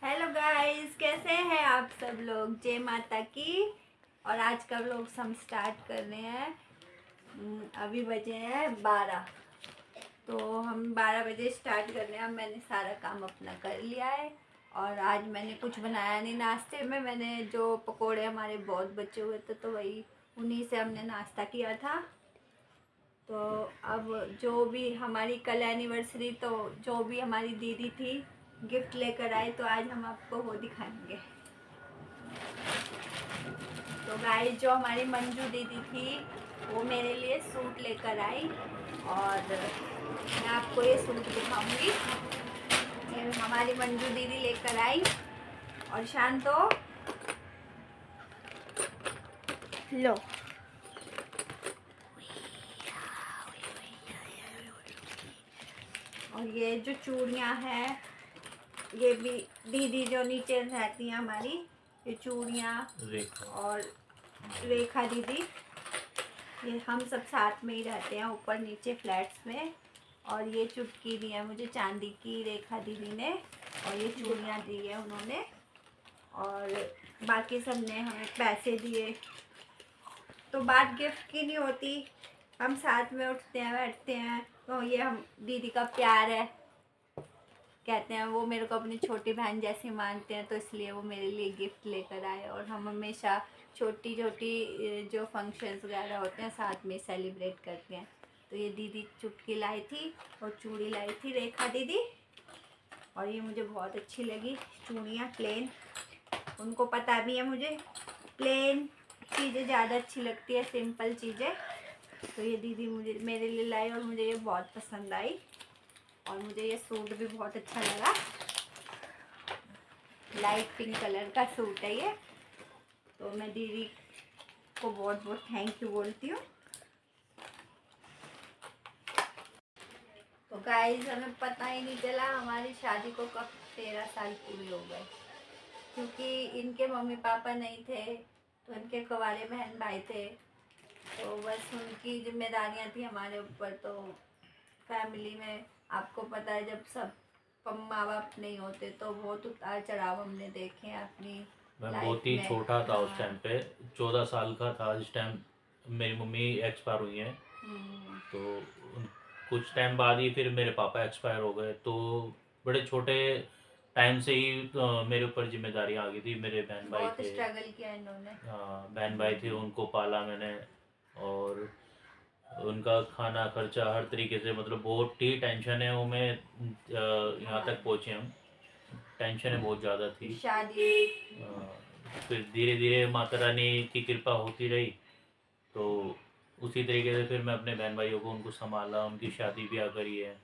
Hello guys, कैसे हैं आप सब लोग। जय माता की। और आज का व्लॉग हम स्टार्ट कर रहे हैं। अभी बजे हैं 12। तो हम 12 बजे स्टार्ट कर रहे हैं। अब मैंने सारा काम अपना कर लिया है। और आज मैंने कुछ बनाया नहीं नाश्ते में। मैंने जो पकोड़े हमारे बहुत बचे हुए थे तो वही उन्हीं से हमने नाश्ता किया था। तो अब जो भी हमारी कल एनिवर्सरी, तो जो भी हमारी दीदी थी गिफ्ट लेकर आई, तो आज हम आपको वो दिखाएंगे। तो गाइस, जो हमारी मंजू दीदी थी वो मेरे लिए सूट लेकर आई और मैं आपको ये सूट दिखाऊंगी। ये हमारी मंजू दीदी लेकर आई। और शांतो लो, और ये जो चूड़ियाँ हैं ये भी दीदी जो नीचे रहती हैं हमारी, ये चूड़ियाँ और रेखा दीदी, ये हम सब साथ में ही रहते हैं ऊपर नीचे फ्लैट्स में। और ये चुटकी दी है मुझे चांदी की रेखा दीदी ने, और ये चूड़ियाँ दी है उन्होंने, और बाकी सब ने हमें पैसे दिए। तो बात गिफ्ट की नहीं होती, हम साथ में उठते हैं बैठते हैं, तो ये हम दीदी का प्यार है। कहते हैं वो मेरे को अपनी छोटी बहन जैसी मानते हैं, तो इसलिए वो मेरे लिए गिफ्ट लेकर आए। और हम हमेशा छोटी छोटी जो फंक्शंस वगैरह होते हैं साथ में सेलिब्रेट करते हैं। तो ये दीदी चुटकी लाई थी और चूड़ी लाई थी रेखा दीदी, और ये मुझे बहुत अच्छी लगी चूड़ियाँ प्लेन। उनको पता भी है मुझे प्लेन चीज़ें ज़्यादा अच्छी लगती है, सिंपल चीज़ें। तो ये दीदी मुझे मेरे लिए लाई और मुझे ये बहुत पसंद आई। और मुझे ये सूट भी बहुत अच्छा लगा, लाइट पिंक कलर का सूट है ये। तो मैं दीदी को बहुत बहुत थैंक यू बोलती हूँ। तो गाइस, हमें पता ही नहीं चला हमारी शादी को कब 13 साल पूरे हो गए, क्योंकि इनके मम्मी पापा नहीं थे तो इनके कुंवारे बहन भाई थे, तो बस उनकी जिम्मेदारियाँ थी हमारे ऊपर। तो फैमिली में आपको पता है जब सब माँ बाप नहीं होते तो बहुत उतार चढ़ाव हमने देखे हैं अपनी। मैं बहुत ही छोटा था उस टाइम पे, 14 साल का था जिस टाइम मेरी मम्मी एक्सपायर हुई हैं। तो कुछ टाइम बाद ही फिर मेरे पापा एक्सपायर हो गए। तो बड़े छोटे टाइम से ही मेरे ऊपर जिम्मेदारी आ गई थी। मेरे बहन भाई बहुत थे, स्ट्रगल किया इन्होंने। बहन भाई थे, उनको पाला मैंने। और उनका खाना खर्चा हर तरीके से, मतलब बहुत ही टेंशन है वो। मैं यहाँ तक पहुँचे हम, टेंशन बहुत ज़्यादा थी। शादी फिर धीरे धीरे माता रानी की कृपा होती रही, तो उसी तरीके से फिर मैं अपने बहन भाइयों को उनको संभाला, उनकी शादी ब्याह करी है।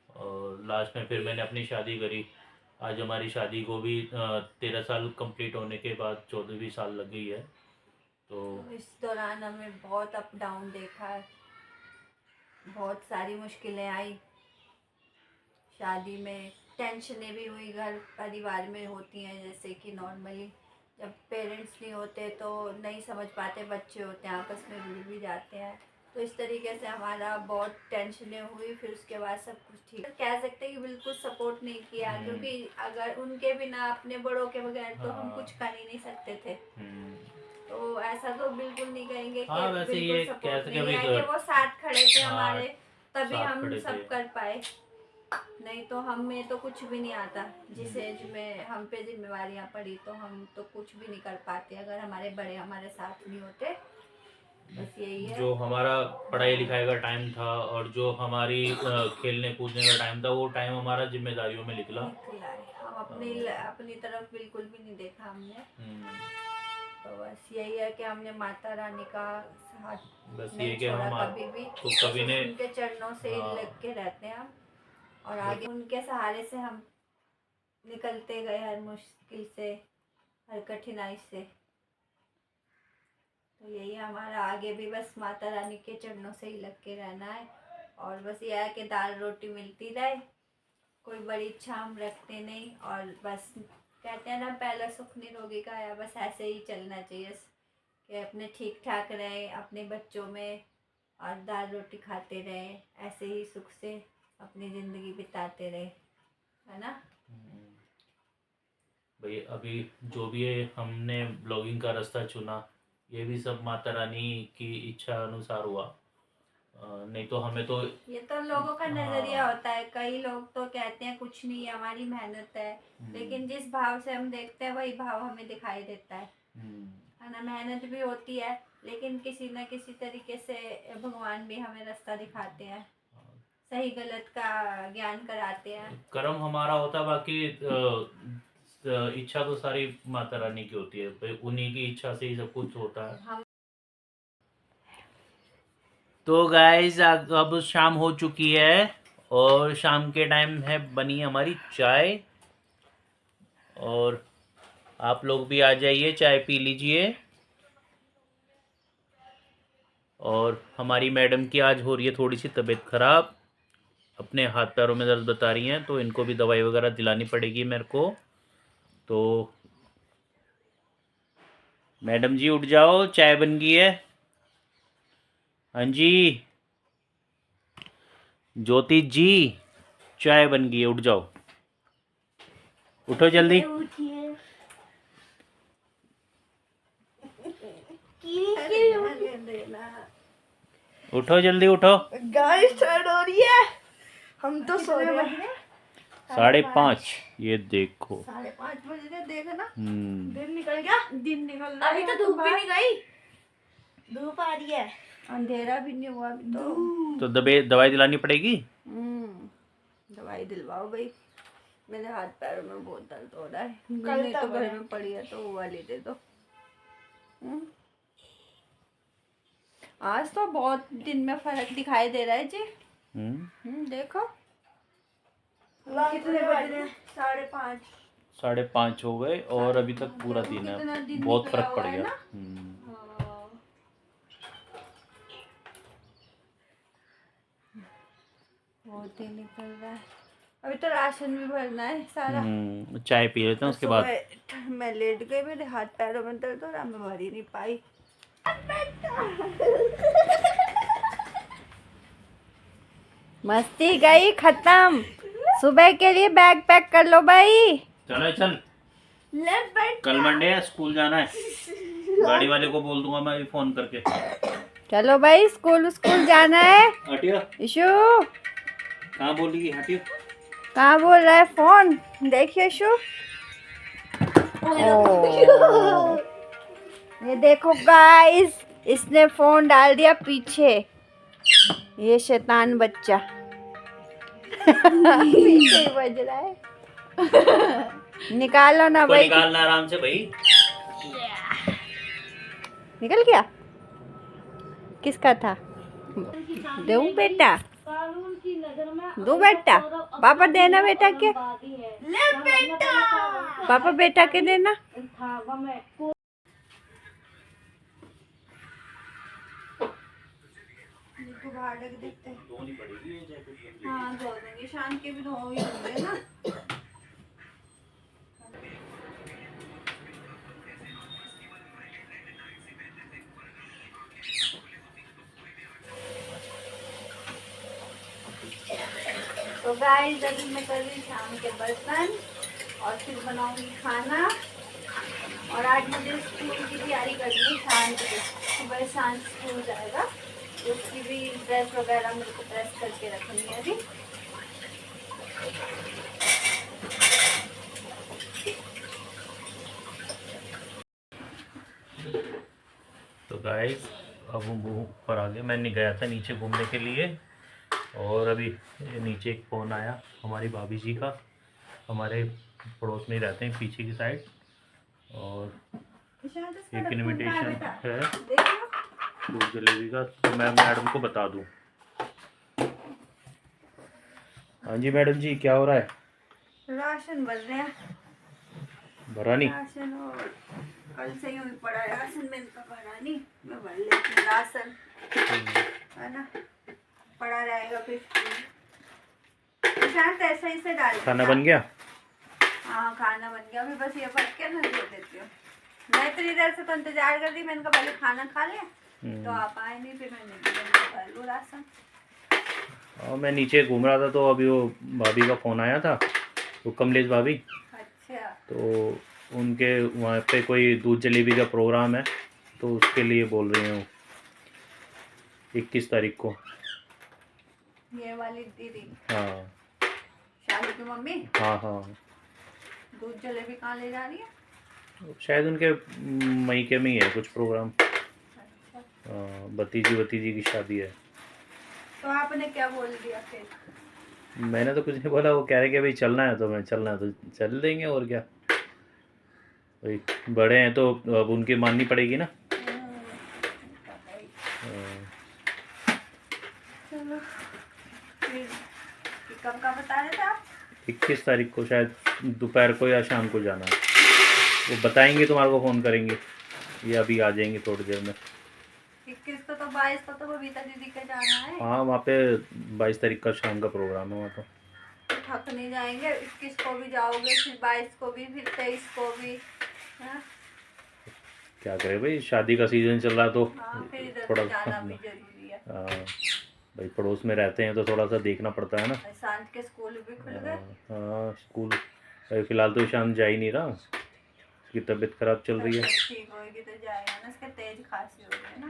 और लास्ट में फिर मैंने अपनी शादी करी। आज हमारी शादी को भी 13 साल कंप्लीट होने के बाद 14वीं साल लग गई है। तो इस दौरान हमें बहुत अप डाउन देखा है, बहुत सारी मुश्किलें आई शादी में। टेंशनें भी हुई, घर परिवार में होती हैं, जैसे कि नॉर्मली जब पेरेंट्स नहीं होते तो नहीं समझ पाते, बच्चे होते हैं आपस में रुल भी जाते हैं। तो इस तरीके से हमारा बहुत टेंशनें हुई। फिर उसके बाद सब कुछ ठीक कह सकते हैं कि बिल्कुल सपोर्ट नहीं किया, क्योंकि अगर उनके बिना अपने बड़ों के बगैर तो हम कुछ कर ही नहीं सकते थे। तो ऐसा तो बिल्कुल नहीं कहेंगे कि वैसे बिल्कुल ये कह सपोर्ट सके नहीं भाई है, कि वो साथ खड़े थे हाँ, हमारे, तभी साथ हम खड़े थे। सब कर पाए। नहीं तो हम में तो कुछ भी नहीं आता। जिस एज में हम पे जिम्मेवारियां पड़ी तो हम तो कुछ भी नहीं कर पाते अगर हमारे बड़े हमारे साथ नहीं होते। बस यही है। जो हमारा पढ़ाई लिखाई का टाइम था और जो हमारी खेलने कूदने का टाइम था, वो टाइम हमारा जिम्मेदारियों में निकला। निकला है, हम अपनी तरफ बिल्कुल भी नहीं देखा हमने। तो बस यही है कि हमने माता रानी का साथ बस ये नहीं कि छोड़ा हम कभी भी, तो बस कभी ने उनके चरणों से ही लग के रहते हैं हम। और आगे उनके सहारे से हम निकलते गए, हर मुश्किल से, हर कठिनाई से। तो यही हमारा आगे भी बस माता रानी के चरणों से ही लग के रहना है। और बस यह है कि दाल रोटी मिलती रहे, कोई बड़ी इच्छा हम रखते नहीं। और बस कहते हैं ना, पहला सुख निरोगी का, या बस ऐसे ही चलना चाहिए कि अपने ठीक ठाक रहे अपने बच्चों में, और दाल रोटी खाते रहे, ऐसे ही सुख से अपनी ज़िंदगी बिताते रहे, है ना। भाई अभी जो भी है हमने ब्लॉगिंग का रास्ता चुना, ये भी सब माता रानी की इच्छा अनुसार हुआ। नहीं तो हमें तो ये तो लोगों का नजरिया हाँ। होता है, कई लोग तो कहते हैं कुछ नहीं है, हमारी मेहनत है, लेकिन जिस भाव से हम देखते हैं वही भाव हमें दिखाई देता है ना। मेहनत भी होती है, लेकिन किसी न किसी तरीके से भगवान भी हमें रास्ता दिखाते हैं, सही गलत का ज्ञान कराते हैं। कर्म हमारा होता, बाकी इच्छा तो सारी माता रानी की होती है भाई, उन्हीं की इच्छा से ही सब कुछ होता है। तो गाइस अब शाम हो चुकी है और शाम के टाइम है बनी हमारी चाय, और आप लोग भी आ जाइए, चाय पी लीजिए। और हमारी मैडम की आज हो रही है थोड़ी सी तबीयत ख़राब, अपने हाथ पैरों में दर्द बता रही हैं, तो इनको भी दवाई वगैरह दिलानी पड़ेगी मेरे को। तो मैडम जी उठ जाओ, चाय बन गई है। हाँ जी ज्योति जी, चाय बन गई है, उठ जाओ, उठो जल्दी। उठो जल्दी उठो। गाइस ठंड हो रही है, हम तो सो रहे हैं। 5:30, ये देखो 5:30 बजे देखा ना। हम्म दिन निकल गया, दिन निकल रहा है, अभी तो धूप भी नहीं गई, धूप आ रही है, अंधेरा भी नहीं हुआ अभी तो दवाई दिलानी पड़ेगी। दवाई दिलवाओ भाई, मेरे हाथ पैरों में बहुत दर्द हो रहा है, कल तो घर में पड़ी है तो वो वाली दे दो। आज तो बहुत दिन में फर्क दिखाई दे रहा है जी। देखो कितने बजे, 5:30। 5:30 हो गए और अभी तक पूरा दिन है, बहुत फर्क पड़ गया। बहुत ही निकल रहा है, अभी तो राशन भी भरना है सारा। चाय पी लेते हैं उसके बाद। मैं लेट गई, मेरे हाथ पैरों में दर्द हो रहा, मैं भर ही नहीं पाई। मस्ती गई खत्म, सुबह के लिए बैग पैक कर लो भाई। चलो चल, कल मंडे है, स्कूल जाना है, गाड़ी वाले को बोल दूंगा मैं फोन करके। चलो भाई, स्कूल जाना है। हटियो इशू, कहाँ बोली, हटियो। कहाँ बोल रहा है, फोन देखिए इशू। ये देखो गाइस, इसने फोन डाल दिया पीछे, ये शैतान बच्चा। पीछे ही बज रहा है। निकालो ना भाई, निकालना आराम से भाई। निकल गया, किसका था? दो बेटा, दो बेटा, पापा देना बेटा के, ले बेटा, पापा बेटा के देना। बाहर रख देते हैं। हाँ धो देंगे, शाम के भी धो ही होंगे ना। तो गाइस अभी मैं कर रही शाम के बर्तन और फिर बनाऊंगी खाना, और आज मुझे स्कूल की तैयारी करनी है, शांत के सुबह शांत स्कूल जाएगा, उसकी भी ड्रेस वगैरह मेरे को प्रेस करके रखनी है अभी। तो गाइस अब वो ऊपर आ गया, मैंने गया था नीचे घूमने के लिए, और अभी नीचे एक फ़ोन आया हमारी भाभी जी का, हमारे पड़ोस में ही रहते हैं पीछे की साइड, और एक इनविटेशन है दूध जलेबी का, तो मैं मैडम को बता दूं। हाँ जी मैडम जी, क्या हो रहा है? राशन भर रहे हैं, भरा नहीं? राशन और कल से ही पड़ा है राशन, मैंने तो भरा नहीं, मैं भर लेती हूँ राशन, है ना, पड़ा रहेगा फिर शायद ऐसा ही से डाल। खाना बन गया? हाँ खाना बन गया, अभी बस ये भर के ना दे देती हूँ। मैं इतनी देर से तो इंतजार कर रही, मैंने कहा पहले खाना खा ले, तो आप आए नहीं, फिर मैंने भर लूँ राशन। और मैं नीचे घूम रहा था तो अभी वो भाभी का फ़ोन आया था, वो कमलेश भाभी। अच्छा। तो उनके वहाँ पे कोई दूध जलेबी का प्रोग्राम है, तो उसके लिए बोल रही हूँ 21 तारीख को। ये वाली दीदी? हाँ शादी की मम्मी? हाँ हाँ। दूध जलेबी कहाँ ले जा रही है? शायद उनके मईके में ही है कुछ प्रोग्राम। अच्छा। भतीजी की शादी है। तो आपने क्या बोल दिया फिर? मैंने तो कुछ नहीं बोला, वो कह रहे कि भाई चलना है तो मैं चलना है तो चल देंगे, और क्या भाई, बड़े हैं तो अब उनकी माननी पड़ेगी ना। चलो फिर कब का बता रहे थे आप? 21 तारीख को शायद दोपहर को या शाम को जाना है। वो बताएंगे, तुम्हारे को फ़ोन करेंगे, ये अभी आ जाएंगे थोड़ी देर में। 21 को तो 22 को तो बबीता दीदी के जाना है। हाँ वहाँ पे 22 तारीख का शाम का प्रोग्राम है वहाँ तो। थक नहीं जाएंगे? 21 को भी जाओगे, फिर 22 को भी, फिर 23 को भी। हाँ? क्या करे भाई, शादी का सीज़न चल रहा तो हाँ, फिर इधर थोड़ा जाना भी जरूरी है। भाई पड़ोस में रहते हैं तो थोड़ा सा देखना पड़ता है ना। शांत के स्कूल भी खुल गए। हाँ स्कूल फिलहाल तो शांत जा ही नहीं रहा, उसकी तबीयत खराब चल रही है। ठीक होगी तो जाएगा ना, इसके तेज खांसी हो गई ना।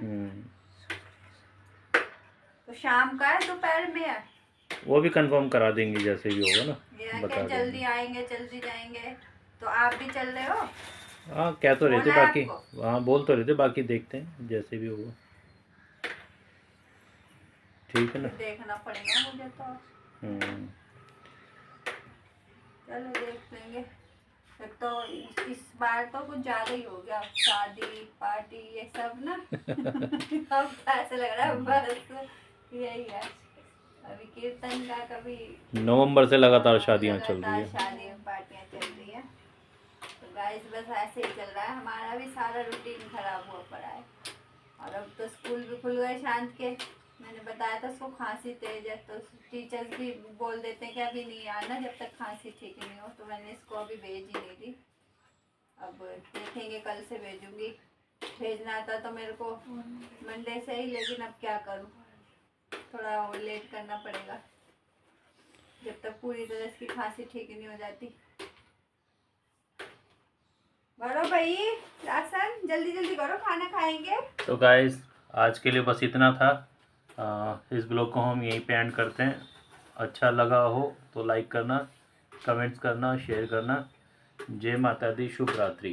तो शाम का है दोपहर में है? वो भी कंफर्म करा देंगे जैसे भी होगा ना, ये बता क्या जल्दी आएंगे जल्दी जाएंगे? तो आप भी चल रहे हो? हाँ क्या तो रहते बोला है बाकी, आपको? हाँ बोल तो रहते, बाकी देखते हैं जैसे भी होगा, ठीक है ना। देखना पड़ेगा मुझे तो। चलो देख लेंगे। एक तो इस बार तो कुछ ज्यादा ही हो गया, शादी पार्टी ये सब ना। अब ऐसे लग रहा है बस यही है। अभी कीर्तन का, कभी नवंबर से लगातार शादियां चल रही है। शादी पार्टियां चल रही है। तो गाइस बस ऐसे ही चल रहा है, हमारा भी सारा रूटीन खराब हुआ पड़ा है। और अब तो स्कूल भी खुल गए शांत के। मैंने बताया था उसको खांसी तेज है, तो टीचर्स भी बोल देते हैं कि अभी नहीं आना जब तक खांसी ठीक नहीं हो। तो मैंने इसको अभी भेज ही नहीं दी, अब देखेंगे कल से भेजूंगी। भेजना था तो मेरे को मंडे से ही, लेकिन अब क्या करूँ, थोड़ा लेट करना पड़ेगा जब तक पूरी तरह इसकी खांसी ठीक नहीं हो जाती। करो भाई राशन, जल्दी जल्दी करो, खाना खाएंगे। तो गाइस आज के लिए बस इतना था। इस ब्लॉग को हम यहीं पे एंड करते हैं। अच्छा लगा हो तो लाइक करना, कमेंट्स करना, शेयर करना। जय माता दी, शुभ रात्रि।